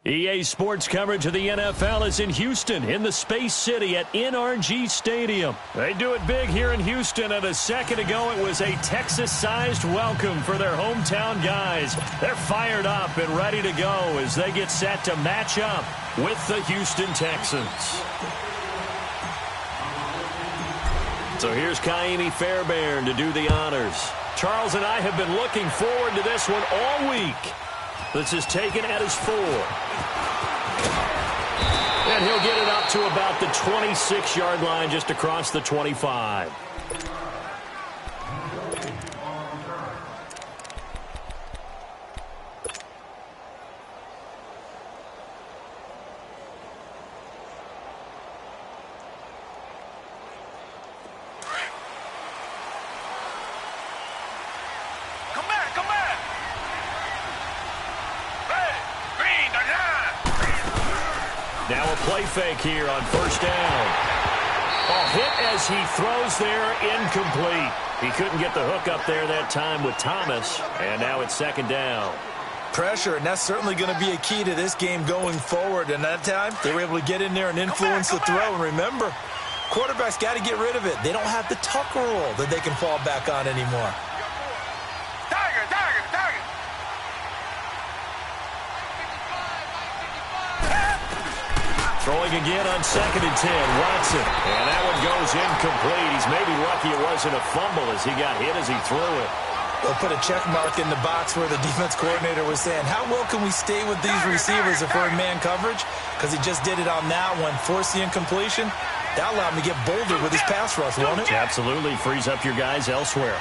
EA Sports coverage of the NFL is in Houston, in the Space City at NRG Stadium. They do it big here in Houston, and a second ago it was a Texas-sized welcome for their hometown guys. They're fired up and ready to go as they get set to match up with the Houston Texans. So here's Kaimi Fairbairn to do the honors. Charles and I have been looking forward to this one all week. This is taken at his 4. And he'll get it up to about the 26-yard line, just across the 25. Now a play fake here on first down. Ball hit as he throws there, incomplete. He couldn't get the hook up there that time with Thomas, and now it's second down. Pressure, and that's certainly going to be a key to this game going forward. And that time, they were able to get in there and influence the throw. And remember, quarterbacks got to get rid of it. They don't have the tuck rule that they can fall back on anymore. Throwing again on 2nd and 10, Watson. And that one goes incomplete. He's maybe lucky it wasn't a fumble as he got hit as he threw it. They'll put a check mark in the box where the defense coordinator was saying, how well can we stay with these receivers if we're in man coverage? Because he just did it on that one, forced the incompletion. That allowed him to get bolder with his pass rush, won't it? Absolutely. Frees up your guys elsewhere.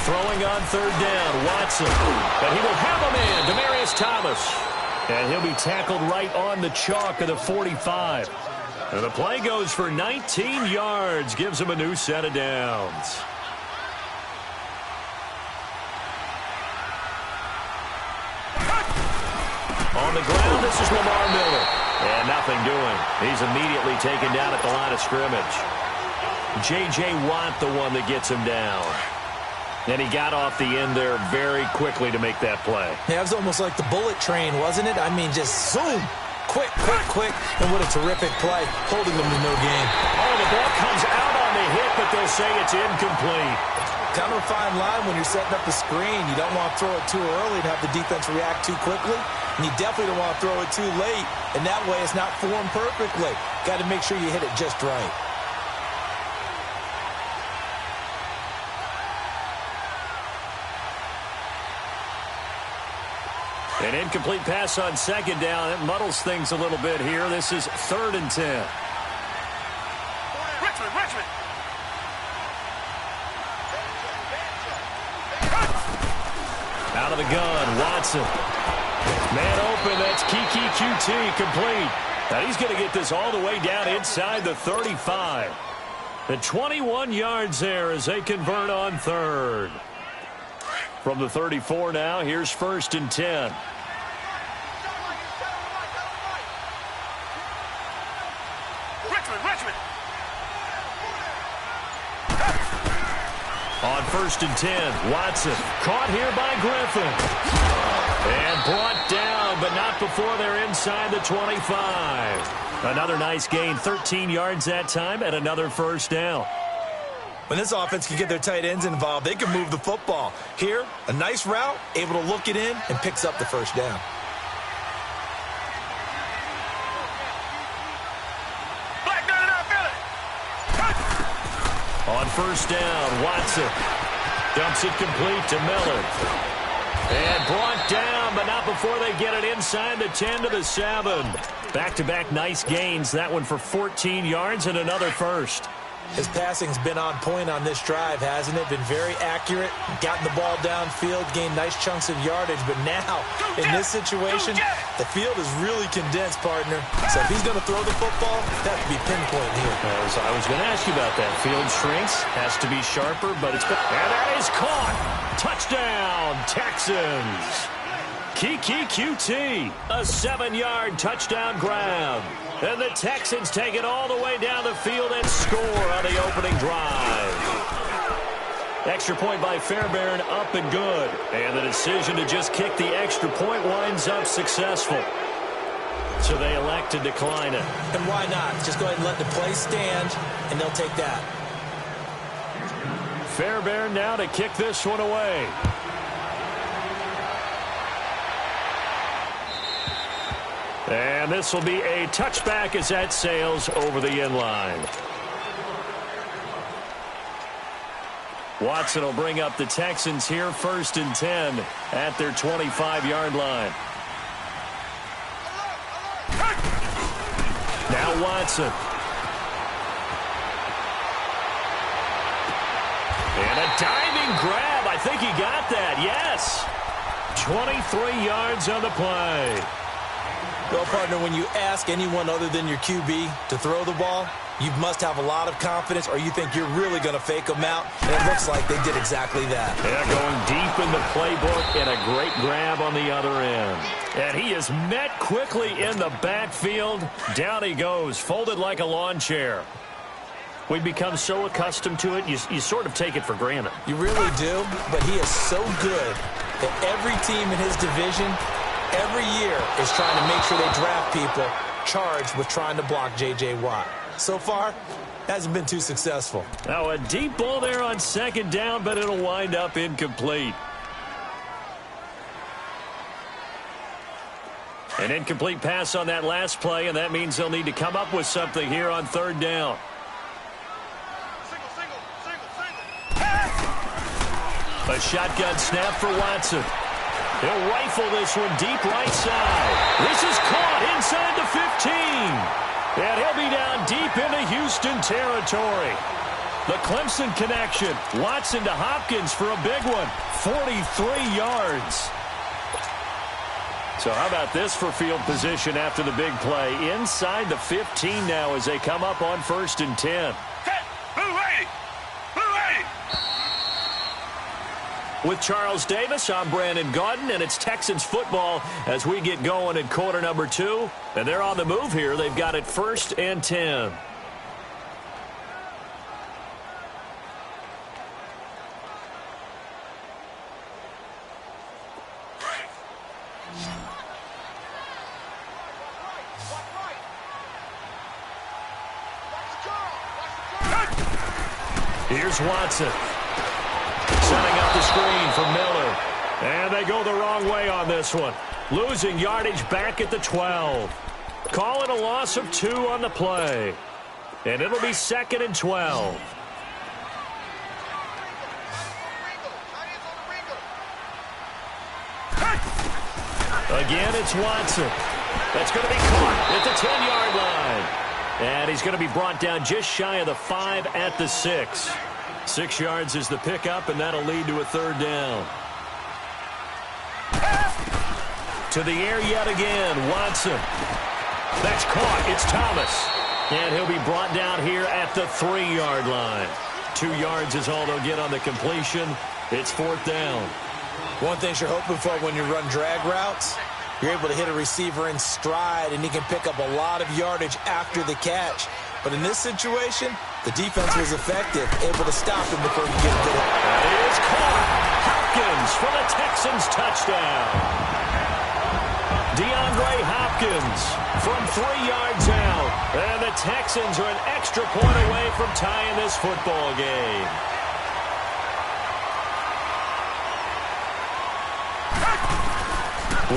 Throwing on 3rd down, Watson. But he will have a man, Demaryius Thomas. And he'll be tackled right on the chalk of the 45. And the play goes for 19 yards, gives him a new set of downs. On the ground, this is Lamar Miller. And nothing doing. He's immediately taken down at the line of scrimmage. J.J. Watt, the one that gets him down. And he got off the end there very quickly to make that play. Yeah, it was almost like the bullet train, wasn't it? I mean, just zoom. Quick. And what a terrific play, holding them to no gain. Oh, the ball comes out on the hit, but they'll say it's incomplete. Kind of a fine line when you're setting up the screen. You don't want to throw it too early and have the defense react too quickly. And you definitely don't want to throw it too late. And that way it's not formed perfectly. Got to make sure you hit it just right. An incomplete pass on 2nd down. It muddles things a little bit here. This is 3rd and 10. Richmond. Out of the gun, Watson. Man open, that's Kiki QT, complete. Now he's going to get this all the way down inside the 35. The 21 yards there as they convert on 3rd. From the 34 now, here's 1st and 10. Richmond. On 1st and 10, Watson caught here by Griffin. And brought down, but not before they're inside the 25. Another nice gain, 13 yards that time, and another 1st down. When this offense can get their tight ends involved, they can move the football. Here, a nice route, able to look it in, and picks up the 1st down. On 1st down, Watson dumps it complete to Miller. And brought down, but not before they get it inside the 10 to the 7. Back-to-back nice gains. That one for 14 yards and another 1st. His passing's been on point on this drive, hasn't it? Been very accurate, gotten the ball downfield, gained nice chunks of yardage. But now, in this situation, the field is really condensed, partner. So if he's going to throw the football, that could be pinpoint here. I was going to ask you about that. Field shrinks, has to be sharper, but it's... And that is caught! Touchdown, Texans! Kiki QT, a 7-yard touchdown grab. And the Texans take it all the way down the field and score on the opening drive. Extra point by Fairbairn, up and good. And the decision to just kick the extra point winds up successful. So they elect to decline it. And why not? Just go ahead and let the play stand, and they'll take that. Fairbairn now to kick this one away. And this will be a touchback as that sails over the end line. Watson will bring up the Texans here, 1st and 10 at their 25-yard line. Now Watson. And a diving grab. I think he got that. Yes. 23 yards on the play. Well, partner, when you ask anyone other than your QB to throw the ball, you must have a lot of confidence, or you think you're really going to fake them out. And it looks like they did exactly that. Yeah, going deep in the playbook and a great grab on the other end. And he is met quickly in the backfield. Down he goes, folded like a lawn chair. We've become so accustomed to it, you sort of take it for granted. You really do, but he is so good that every team in his division every year is trying to make sure they draft people charged with trying to block J.J. Watt. So far, hasn't been too successful. Now a deep ball there on 2nd down, but it'll wind up incomplete. An incomplete pass on that last play, and that means they'll need to come up with something here on 3rd down. A shotgun snap for Watson. He'll rifle this one deep right side. This is caught inside the 15. And he'll be down deep into Houston territory. The Clemson connection. Watson to Hopkins for a big one. 43 yards. So how about this for field position after the big play? Inside the 15 now as they come up on 1st and 10. With Charles Davis, I'm Brandon Gaudin, and it's Texans football as we get going in quarter number 2. And they're on the move here. They've got it 1st and 10. Here's Watson. Setting up the screen for Miller. And they go the wrong way on this one. Losing yardage back at the 12. Call it a loss of 2 on the play. And it'll be 2nd and 12. Again, it's Watson. That's going to be caught at the 10-yard line. And he's going to be brought down just shy of the 5 at the 6. 6 yards is the pickup, and that'll lead to a 3rd down. To the air yet again, Watson. That's caught. It's Thomas. And he'll be brought down here at the 3-yard line. 2 yards is all they'll get on the completion. It's 4th down. One thing you're hoping for when you run drag routes, you're able to hit a receiver in stride, and he can pick up a lot of yardage after the catch. But in this situation, the defense was effective, able to stop him before he could get it. That is caught. Hopkins for the Texans touchdown. DeAndre Hopkins from 3 yards out. And the Texans are an extra point away from tying this football game.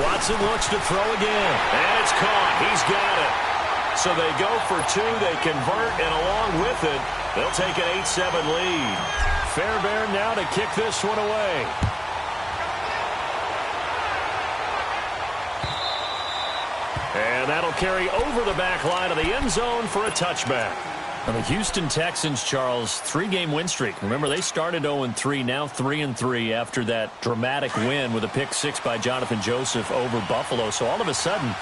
Watson looks to throw again. And it's caught. He's got it. So they go for 2, they convert, and along with it, they'll take an 8-7 lead. Fairbairn now to kick this one away. And that'll carry over the back line of the end zone for a touchback. And the Houston Texans, Charles, 3-game win streak. Remember, they started 0-3, now 3-3 after that dramatic win with a pick 6 by Jonathan Joseph over Buffalo. So all of a sudden,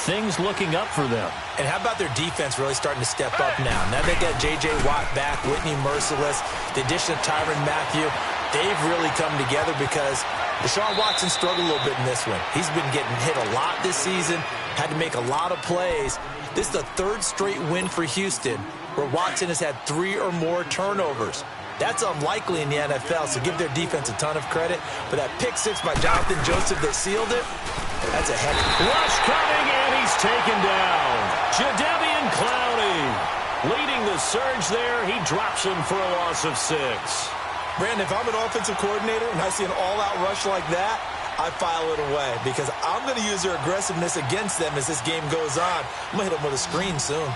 things looking up for them. And how about their defense really starting to step up now? Now they got J.J. Watt back, Whitney Merciless, the addition of Tyrann Mathieu. They've really come together because Deshaun Watson struggled a little bit in this one. He's been getting hit a lot this season, had to make a lot of plays. This is the 3rd straight win for Houston where Watson has had 3 or more turnovers. That's unlikely in the NFL, so give their defense a ton of credit. But that pick six by Jonathan Joseph that sealed it, that's a heck. Rush coming, and he's taken down. Jadeveon Clowney leading the surge there. He drops him for a loss of 6. Brandon, if I'm an offensive coordinator and I see an all-out rush like that, I file it away because I'm going to use their aggressiveness against them as this game goes on. I'm going to hit them with a screen soon.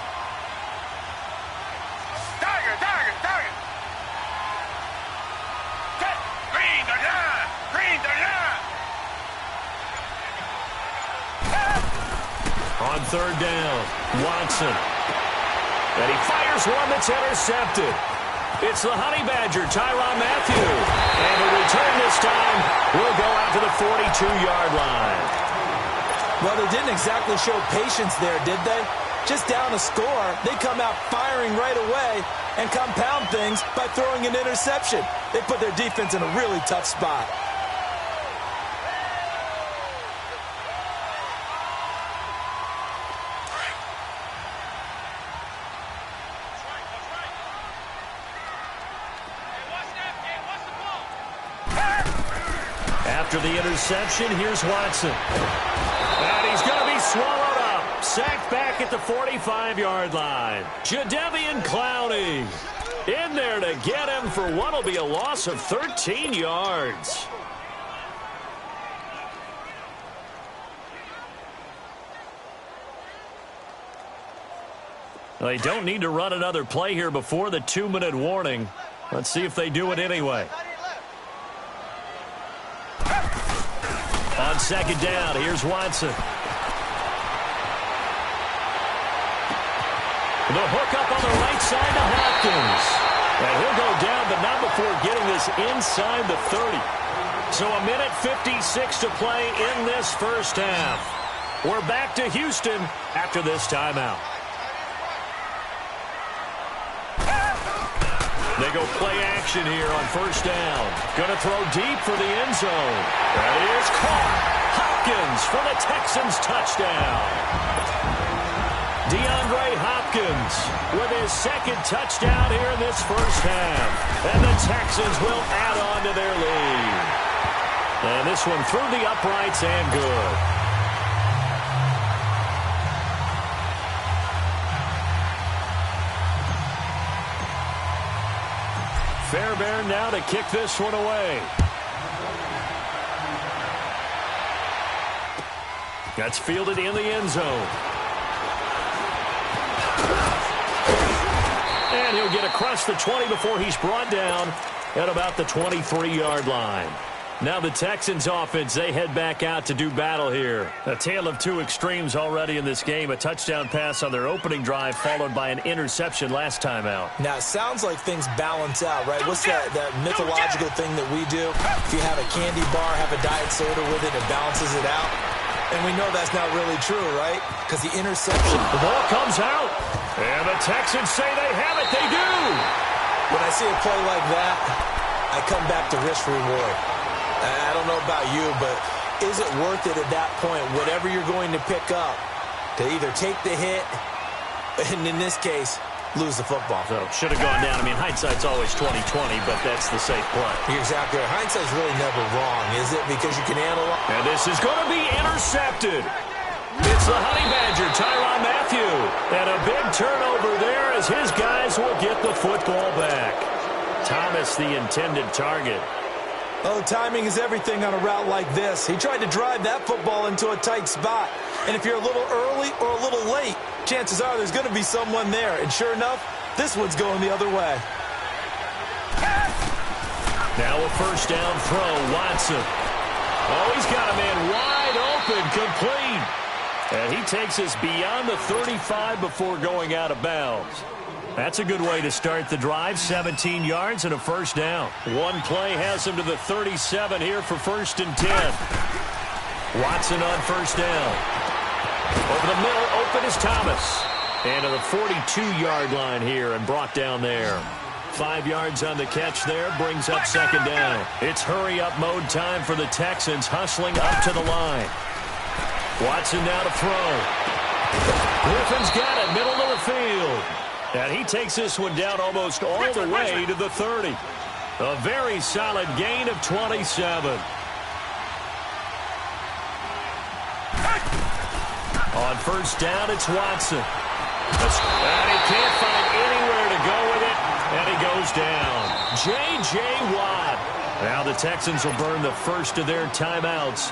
On third down, Watson. And he fires one that's intercepted. It's the Honey Badger, Tyrann Mathieu. And the return this time will go out to the 42-yard line. Well, they didn't exactly show patience there, did they? Just down a score, they come out firing right away and compound things by throwing an interception. They put their defense in a really tough spot. After the interception, here's Watson. And he's going to be swallowed up. Sacked back at the 45-yard line. Jadeveon Clowney in there to get him for what will be a loss of 13 yards. They don't need to run another play here before the 2-minute warning. Let's see if they do it anyway. On second down, here's Watson. The hook up on the right side to Hopkins. And he'll go down, but not before getting this inside the 30. So a minute 56 to play in this first half. We're back to Houston after this timeout. They go play action here on first down. Going to throw deep for the end zone. That is caught. Hopkins for the Texans touchdown. DeAndre Hopkins with his second touchdown here in this first half. And the Texans will add on to their lead. And this one through the uprights and good. Fairbairn now to kick this one away. That's fielded in the end zone. And he'll get across the 20 before he's brought down at about the 23-yard line. Now the Texans offense, they head back out to do battle here. A tale of two extremes already in this game. A touchdown pass on their opening drive followed by an interception last time out. Now, it sounds like things balance out, right? What's that mythological thing that we do? If you have a candy bar, have a diet soda with it, it balances it out. And we know that's not really true, right? Because the interception. The ball comes out. And the Texans say they have it. They do. When I see a play like that, I come back to risk reward. I don't know about you, but is it worth it at that point, whatever you're going to pick up, to either take the hit, and in this case, lose the football? So should have gone down. I mean, hindsight's always 20/20, but that's the safe play. You're exactly right. Hindsight's really never wrong, is it? Because you can analyze. And this is going to be intercepted. It's the Honey Badger, Tyrann Mathieu. And a big turnover there as his guys will get the football back. Thomas, the intended target. Oh, timing is everything on a route like this. He tried to drive that football into a tight spot. And if you're a little early or a little late, chances are there's going to be someone there. And sure enough, this one's going the other way. Now a first down throw, Watson. Oh, he's got a man wide open, complete. And he takes us beyond the 35 before going out of bounds. That's a good way to start the drive. 17 yards and a first down. One play has him to the 37 here for 1st and 10. Watson on first down. Over the middle, open is Thomas. And to the 42-yard line here and brought down there. 5 yards on the catch there, brings up second down. It's hurry-up mode time for the Texans, hustling up to the line. Watson now to throw. Griffin's got it, middle of the field. And he takes this one down almost all the way to the 30. A very solid gain of 27. On first down, it's Watson. And he can't find anywhere to go with it, and he goes down. J.J. Watt. Now the Texans will burn the first of their timeouts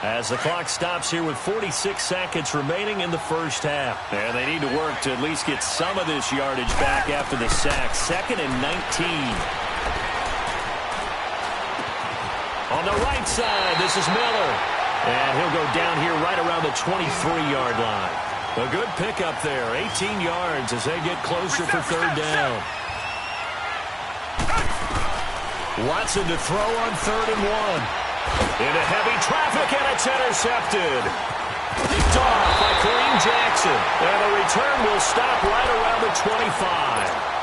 as the clock stops here with 46 seconds remaining in the first half. And they need to work to at least get some of this yardage back after the sack. 2nd and 19. On the right side, this is Miller. And he'll go down here right around the 23-yard line. A good pickup there, 18 yards as they get closer for third down. Watson to throw on 3rd and 1. Into heavy traffic, and it's intercepted. Picked off by Kareem Jackson. And the return will stop right around the 25.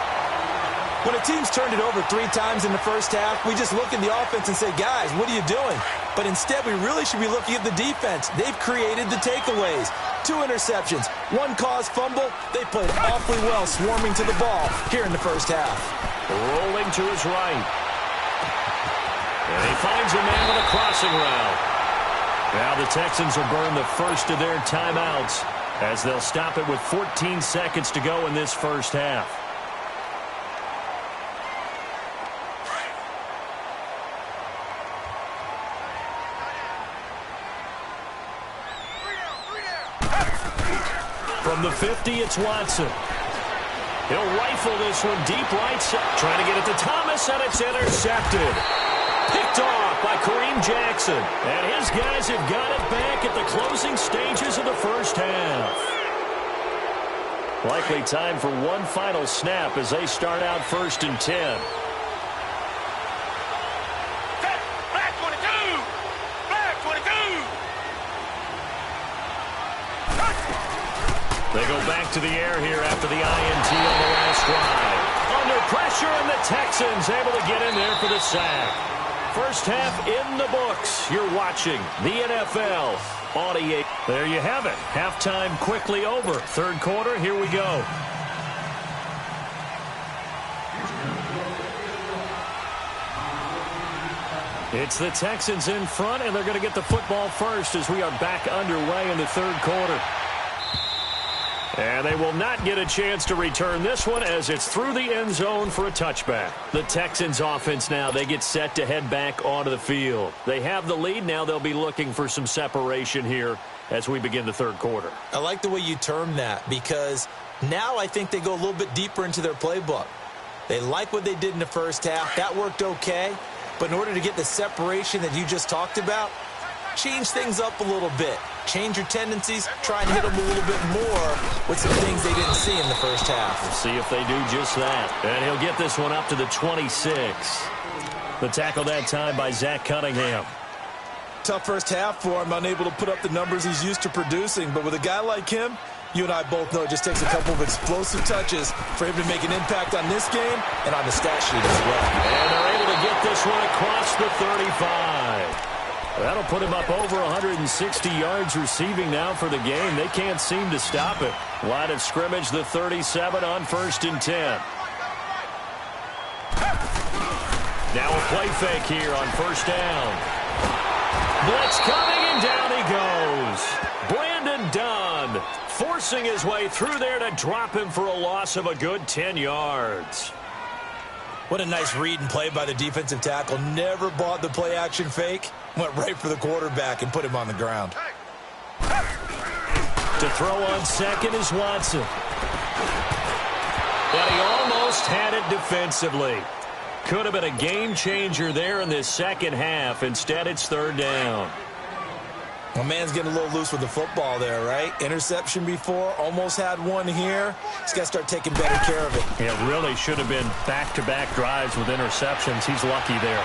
When a team's turned it over 3 times in the first half, we just look at the offense and say, guys, what are you doing? But instead, we really should be looking at the defense. They've created the takeaways. 2 interceptions, 1 caused fumble. They played awfully well swarming to the ball here in the first half. Rolling to his right. And he finds a man with a crossing route. Now the Texans will burn the first of their timeouts as they'll stop it with 14 seconds to go in this first half. From the 50, it's Watson. He'll rifle this one deep right side. Trying to get it to Thomas, and it's intercepted. Picked off by Kareem Jackson. And his guys have got it back at the closing stages of the first half. Likely time for one final snap as they start out 1st and 10. They go back to the air here after the INT on the last drive. Under pressure, and the Texans able to get in there for the sack. First half in the books. You're watching the NFL on EA. There you have it. Halftime quickly over. Third quarter, here we go. It's the Texans in front, and they're going to get the football first as we are back underway in the third quarter. And they will not get a chance to return this one as it's through the end zone for a touchback. The Texans offense now, they get set to head back onto the field. They have the lead. Now they'll be looking for some separation here as we begin the third quarter. I like the way you term that because now I think they go a little bit deeper into their playbook. They like what they did in the first half. That worked okay. But in order to get the separation that you just talked about, change things up a little bit. Change your tendencies. Try and hit them a little bit more with some things they didn't see in the first half. We'll see if they do just that. And he'll get this one up to the 26. The tackle that time by Zach Cunningham. Tough first half for him, unable to put up the numbers he's used to producing. But with a guy like him, you and I both know it just takes a couple of explosive touches for him to make an impact on this game and on the stat sheet as well. And they're able to get this one across the 35. That'll put him up over 160 yards receiving now for the game. They can't seem to stop it. Line of scrimmage, the 37 on 1st and 10. Now a play fake here on 1st down. Blitz coming, and down he goes. Brandon Dunn forcing his way through there to drop him for a loss of a good 10 yards. What a nice read and play by the defensive tackle. Never bought the play-action fake. Went right for the quarterback and put him on the ground. To throw on second is Watson. But he almost had it defensively. Could have been a game changer there in this second half. Instead, it's 3rd down. My man's getting a little loose with the football there, right? Interception before, almost had one here. He's got to start taking better care of it. It really should have been back-to-back drives with interceptions. He's lucky there.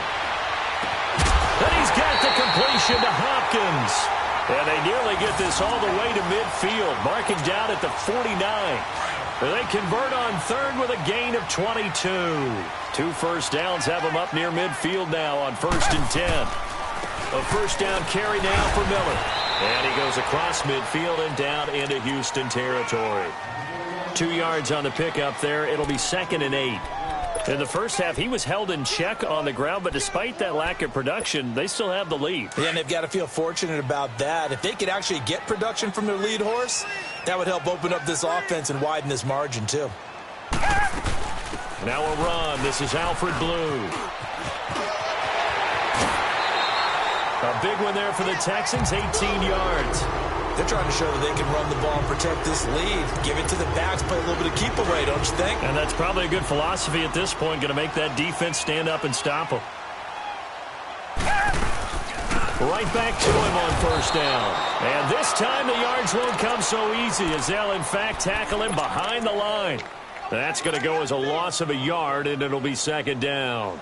And he's got the completion to Hopkins. And they nearly get this all the way to midfield, marking down at the 49. They convert on 3rd with a gain of 22. 2 first downs have them up near midfield now on 1st and 10. A first down carry now for Miller. And he goes across midfield and down into Houston territory. 2 yards on the pickup there. It'll be 2nd and 8. In the first half, he was held in check on the ground, but despite that lack of production, they still have the lead. Yeah, and they've got to feel fortunate about that. If they could actually get production from their lead horse, that would help open up this offense and widen this margin, too. Now a run. This is Alfred Blue. A big one there for the Texans, 18 yards. They're trying to show that they can run the ball and protect this lead. Give it to the backs, play a little bit of keep away, don't you think? And that's probably a good philosophy at this point, going to make that defense stand up and stop them. Right back to him on first down. And this time the yards won't come so easy as they'll, in fact, tackle him behind the line. That's going to go as a loss of a yard, and it'll be 2nd down.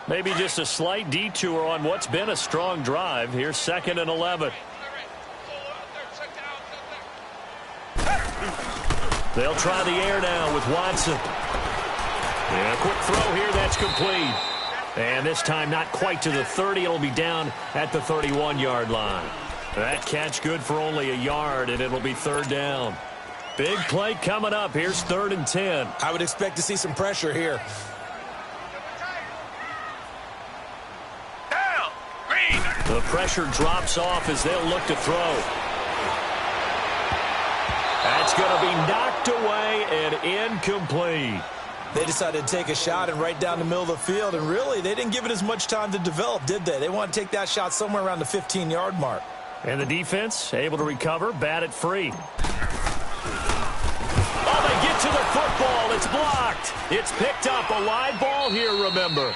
Maybe just a slight detour on what's been a strong drive. Here's 2nd and 11. They'll try the air now with Watson. And a quick throw here, that's complete. And this time not quite to the 30. It'll be down at the 31-yard line. That catch good for only a yard, and it'll be 3rd down. Big play coming up. Here's 3rd and 10. I would expect to see some pressure here. The pressure drops off as they'll look to throw. That's going to be knocked away and incomplete. They decided to take a shot and right down the middle of the field, and really, they didn't give it as much time to develop, did they? They want to take that shot somewhere around the 15-yard mark. And the defense able to recover, bat it free. Oh, they get to the football. It's blocked. It's picked up. A live ball here, remember.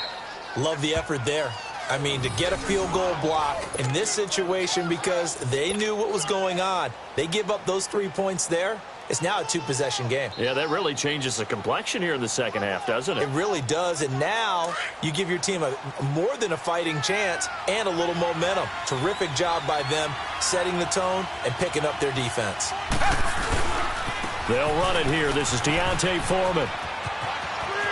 Love the effort there. I mean, to get a field goal block in this situation because they knew what was going on. They give up those 3 points there. It's now a 2-possession game. Yeah, that really changes the complexion here in the second half, doesn't it? It really does, and now you give your team a more than a fighting chance and a little momentum. Terrific job by them setting the tone and picking up their defense. They'll run it here. This is Deontay Foreman.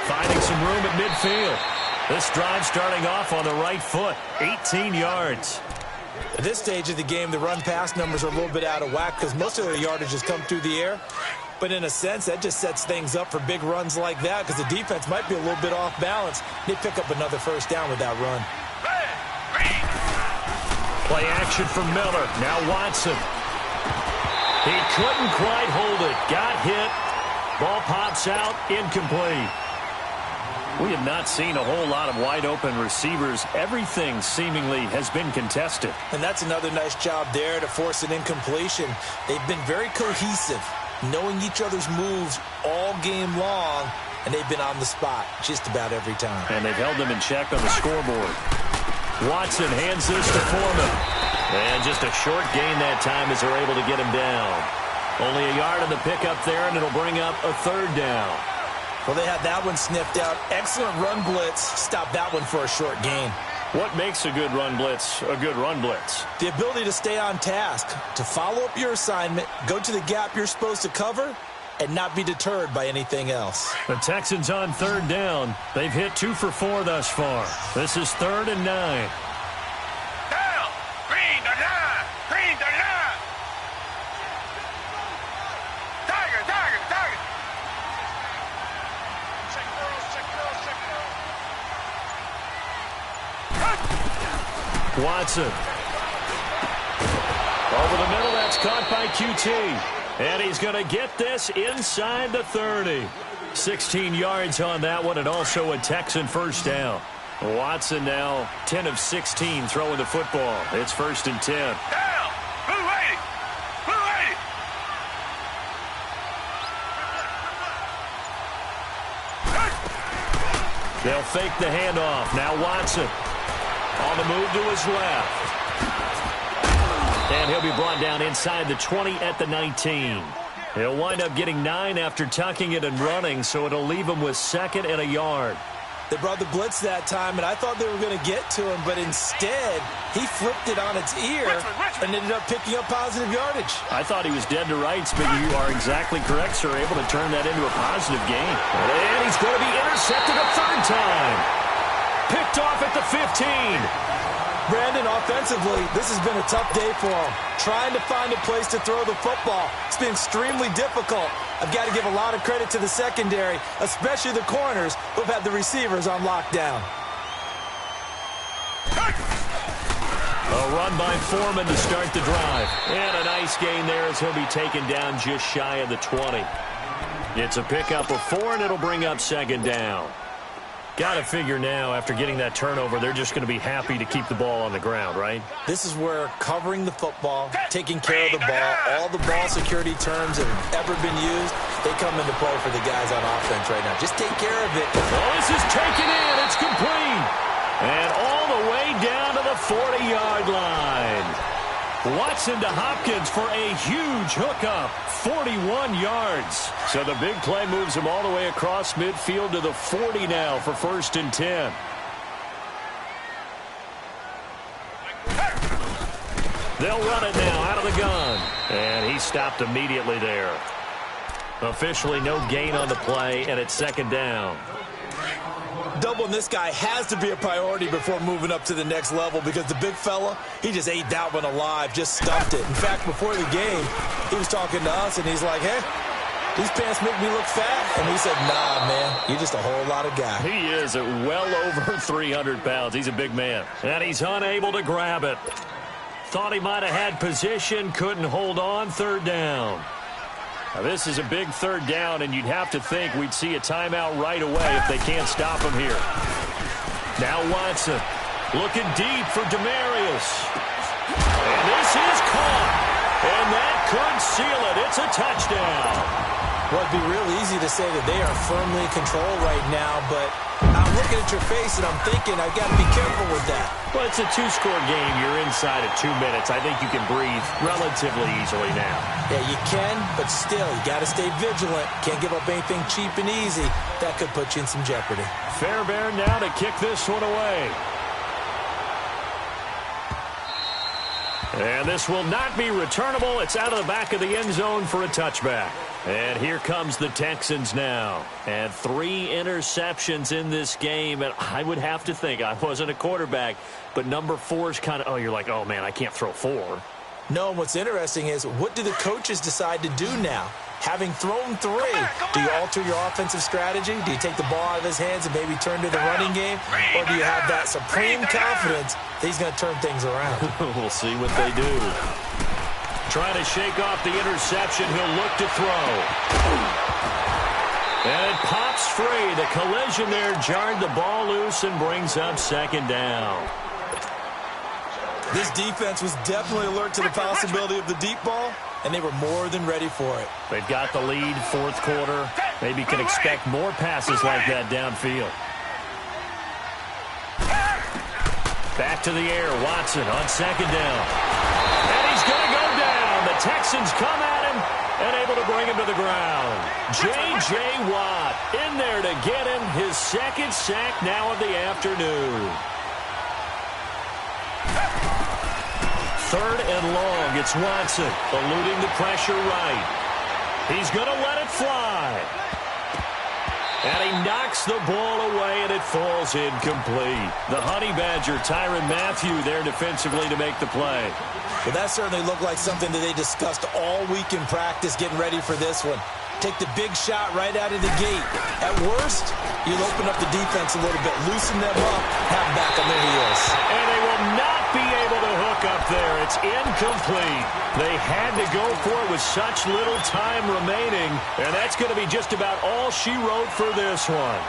Finding some room at midfield. This drive starting off on the right foot, 18 yards. At this stage of the game, the run-pass numbers are a little bit out of whack because most of their yardage has come through the air. But in a sense, that just sets things up for big runs like that because the defense might be a little bit off balance. They pick up another first down with that run. Play action for Miller. Now Watson. He couldn't quite hold it. Got hit. Ball pops out. Incomplete. We have not seen a whole lot of wide-open receivers. Everything seemingly has been contested. And that's another nice job there to force an incompletion. They've been very cohesive, knowing each other's moves all game long, and they've been on the spot just about every time. And they've held them in check on the scoreboard. Watson hands this to Foreman. And just a short gain that time as they're able to get him down. Only a yard on the pickup there, and it'll bring up a 3rd down. Well, they had that one sniffed out. Excellent run blitz. Stop that one for a short gain. What makes a good run blitz a good run blitz? The ability to stay on task, to follow up your assignment, go to the gap you're supposed to cover, and not be deterred by anything else. The Texans on 3rd down. They've hit 2 for 4 thus far. This is 3rd and 9. Watson. Over the middle, that's caught by QT. And he's going to get this inside the 30. 16 yards on that one, and also a Texan first down. Watson now 10 of 16 throwing the football. It's 1st and 10. They'll fake the handoff. Now Watson. On the move to his left. And he'll be brought down inside the 20 at the 19. He'll wind up getting 9 after tucking it and running, so it'll leave him with 2nd and a yard. They brought the blitz that time, and I thought they were going to get to him, but instead, he flipped it on its ear and ended up picking up positive yardage. I thought he was dead to rights, but you are exactly correct, sir. Able to turn that into a positive gain. And he's going to be intercepted a 3rd time. Picked off at the 15. Brandon, offensively, this has been a tough day for him. Trying to find a place to throw the football. It's been extremely difficult. I've got to give a lot of credit to the secondary, especially the corners who've had the receivers on lockdown. A run by Foreman to start the drive. And a nice gain there as he'll be taken down just shy of the 20. It's a pickup of 4, and it'll bring up second down. Got to figure now, after getting that turnover, they're just going to be happy to keep the ball on the ground, right? This is where covering the football, taking care of the ball, all the ball security terms that have ever been used, they come into play for the guys on offense right now. Just take care of it. Oh, this is taken in. It's complete. And all the way down to the 40-yard line. Watson to Hopkins for a huge hookup, 41 yards. So the big play moves him all the way across midfield to the 40 now for 1st and 10. They'll run it now out of the gun. And he stopped immediately there. Officially no gain on the play, and it's second down. Doubling this guy has to be a priority before moving up to the next level because the big fella, he just ate that one alive, just stuffed it. In fact, before the game, he was talking to us, and he's like, hey, these pants make me look fat. And we said, nah, man, you're just a whole lot of guy. He is at well over 300 pounds. He's a big man. And he's unable to grab it. Thought he might have had position, couldn't hold on, 3rd down. Now, this is a big 3rd down, and you'd have to think we'd see a timeout right away if they can't stop him here. Now Watson looking deep for Demarius. And this is caught. And that could seal it. It's a touchdown. Well, it'd be real easy to say that they are firmly in control right now, but I'm looking at your face and I'm thinking I've got to be careful with that. Well, it's a 2-score game. You're inside of 2 minutes. I think you can breathe relatively easily now. Yeah, you can, but still, you got to stay vigilant. Can't give up anything cheap and easy. That could put you in some jeopardy. Fairbairn now to kick this one away. And this will not be returnable. It's out of the back of the end zone for a touchback. And here comes the Texans now. And 3 interceptions in this game. And I would have to think, I wasn't a quarterback, but number 4 is kind of, oh, you're like, oh, man, I can't throw 4. No, what's interesting is what do the coaches decide to do now? Having thrown 3, do you alter your offensive strategy? Do you take the ball out of his hands and maybe turn to the running game? Or do you have that supreme confidence that he's going to turn things around? We'll see what they do. Trying to shake off the interception. He'll look to throw. And it pops free. The collision there jarred the ball loose and brings up second down. This defense was definitely alert to the possibility of the deep ball, and they were more than ready for it. They've got the lead, 4th quarter. Maybe can expect more passes like that downfield. Back to the air, Watson on second down. And he's going to go down. The Texans come at him and able to bring him to the ground. J.J. Watt in there to get him his 2nd sack now of the afternoon. 3rd and long. It's Watson eluding the pressure right. He's going to let it fly. And he knocks the ball away, and it falls incomplete. The Honey Badger, Tyrann Mathieu, there defensively to make the play. Well, that certainly looked like something that they discussed all week in practice, getting ready for this one. Take the big shot right out of the gate. At worst, you'll open up the defense a little bit, loosen them up, have them back on their heels. And they will not be able to hook up there. It's incomplete. They had to go for it with such little time remaining, and that's going to be just about all she wrote for this one.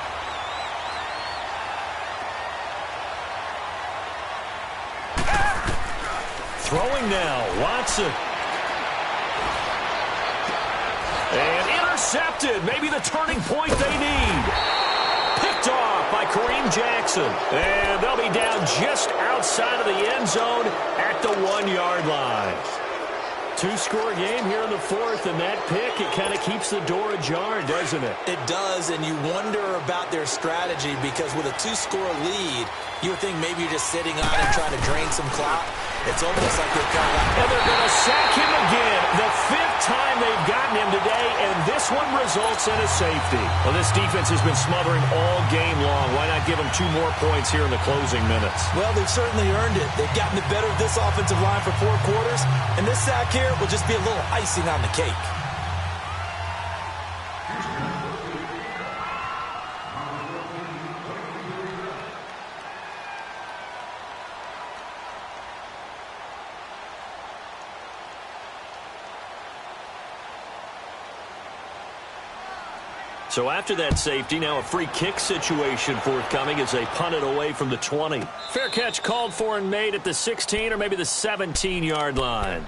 Throwing now, Watson. And intercepted. Maybe the turning point they need. Picked off by Kareem Jackson. And they'll be down just outside of the end zone at the 1-yard line. 2-score game here in the 4th, and that pick, it kind of keeps the door ajar, doesn't it? It does, and you wonder about their strategy because with a 2-score lead, you would think maybe you're just sitting on it trying to drain some clock. It's almost like they've kind of... And they're going to sack him again. The 5th time they've gotten him today, and this this one results in a safety. Well, this defense has been smothering all game long. Why not give them 2 more points here in the closing minutes? Well, they've certainly earned it. They've gotten the better of this offensive line for 4 quarters, and this sack here will just be a little icing on the cake. So after that safety, now a free kick situation forthcoming as they punt it away from the 20. Fair catch called for and made at the 16 or maybe the 17-yard line.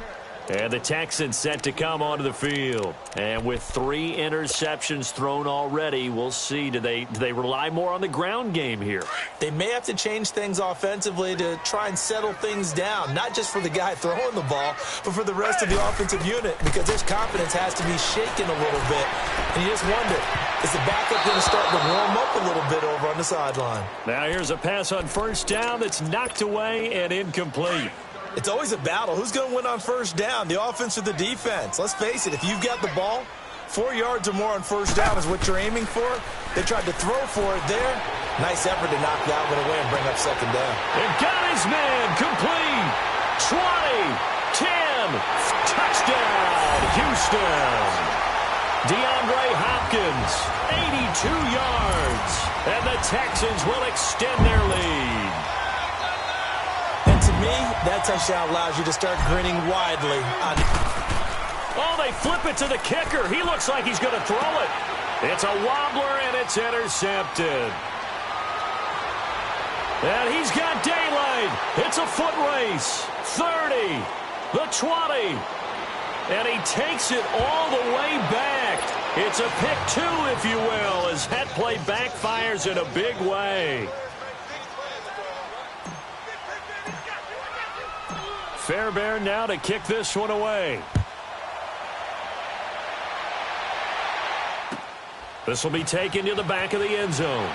And the Texans set to come onto the field. And with 3 interceptions thrown already, we'll see. Do they rely more on the ground game here? They may have to change things offensively to try and settle things down, not just for the guy throwing the ball, but for the rest of the offensive unit, because their confidence has to be shaken a little bit. And you just wonder, is the backup going to start to warm up a little bit over on the sideline? Now here's a pass on first down that's knocked away and incomplete. It's always a battle. Who's going to win on first down, the offense or the defense? Let's face it, if you've got the ball, 4 yards or more on first down is what you're aiming for. They tried to throw for it there. Nice effort to knock that one away and bring up second down. And got his man complete. 20, 10, touchdown, Houston. DeAndre Hopkins, 82 yards. And the Texans will extend their lead. And to me, that touchdown allows you to start grinning widely. Oh, they flip it to the kicker. He looks like he's going to throw it. It's a wobbler, and it's intercepted. And he's got daylight. It's a foot race. 30, the 20. And he takes it all the way back. It's a pick 2, if you will, as that play backfires in a big way. Fairbairn now to kick this one away. This will be taken to the back of the end zone.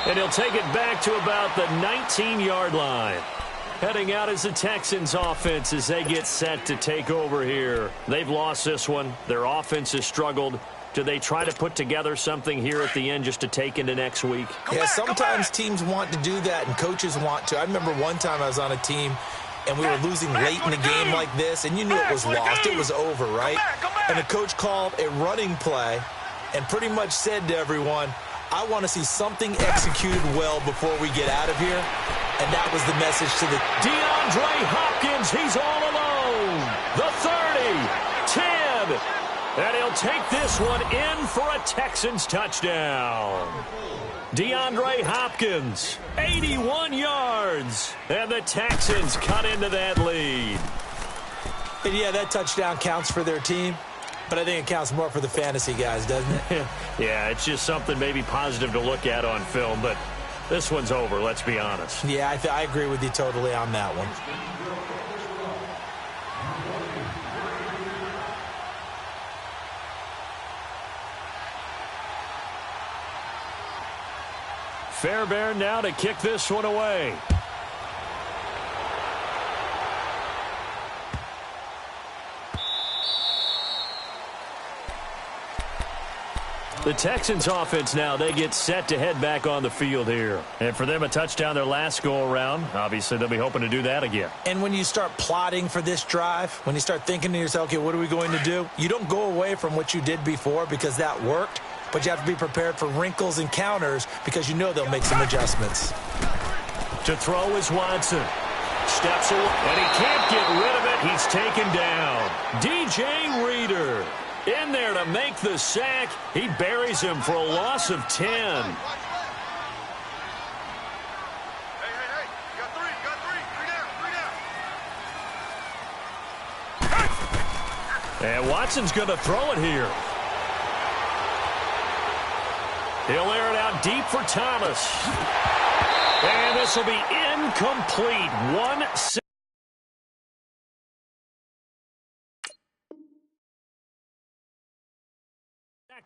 And he'll take it back to about the 19-yard line. Heading out is the Texans offense as they get set to take over here. They've lost this one. Their offense has struggled. Do they try to put together something here at the end just to take into next week? Yeah, sometimes teams want to do that and coaches want to. I remember one time I was on a team and we were losing late in the game like this, and you knew it was lost. It was over, right? And the coach called a running play and pretty much said to everyone, I want to see something executed well before we get out of here. And that was the message to the DeAndre Hopkins. He's all alone. The 30, 10. And he'll take this one in for a Texans touchdown. DeAndre Hopkins, 81 yards. And the Texans cut into that lead. And yeah, that touchdown counts for their team. But I think it counts more for the fantasy guys, doesn't it? Yeah, it's just something maybe positive to look at on film. But this one's over, let's be honest. Yeah, I agree with you totally on that one. Fairbairn now to kick this one away. The Texans offense now, they get set to head back on the field here. And for them, a touchdown their last go-around. Obviously, they'll be hoping to do that again. And when you start plotting for this drive, when you start thinking to yourself, okay, what are we going to do? You don't go away from what you did before because that worked, but you have to be prepared for wrinkles and counters because you know they'll make some adjustments. To throw is Watson. Steps away, and he can't get rid of it. He's taken down. DJ Reader in there to make the sack. He buries him for a loss of 10. Hey, you got three down. And Watson's going to throw it here. He'll air it out deep for Thomas. And this will be incomplete. 1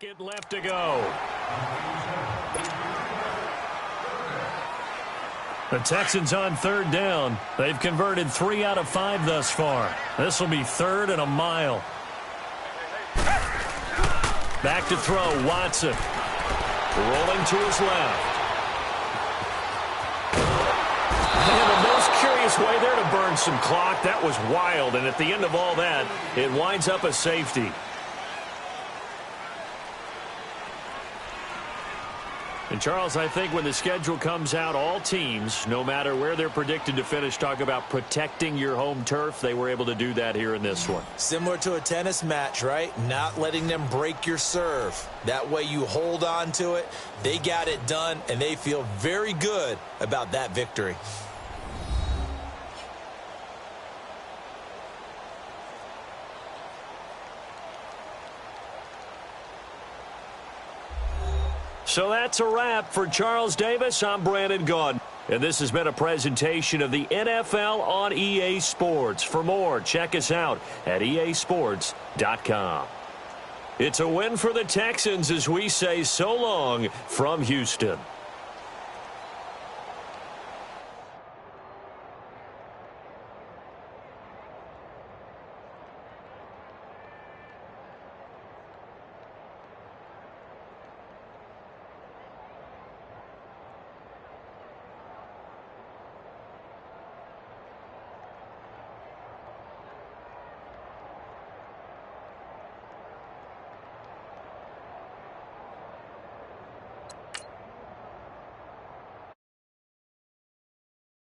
second left to go. The Texans on third down. They've converted 3 out of 5 thus far. This will be 3rd and a mile. Back to throw, Watson. Rolling to his left. And the most curious way there to burn some clock. That was wild, and at the end of all that, it winds up a safety. And, Charles, I think when the schedule comes out, all teams, no matter where they're predicted to finish, talk about protecting your home turf. They were able to do that here in this one. Similar to a tennis match, right? Not letting them break your serve. That way you hold on to it. They got it done, and they feel very good about that victory. So that's a wrap for Charles Davis. I'm Brandon Gaudin. And this has been a presentation of the NFL on EA Sports. For more, check us out at easports.com. It's a win for the Texans as we say so long from Houston.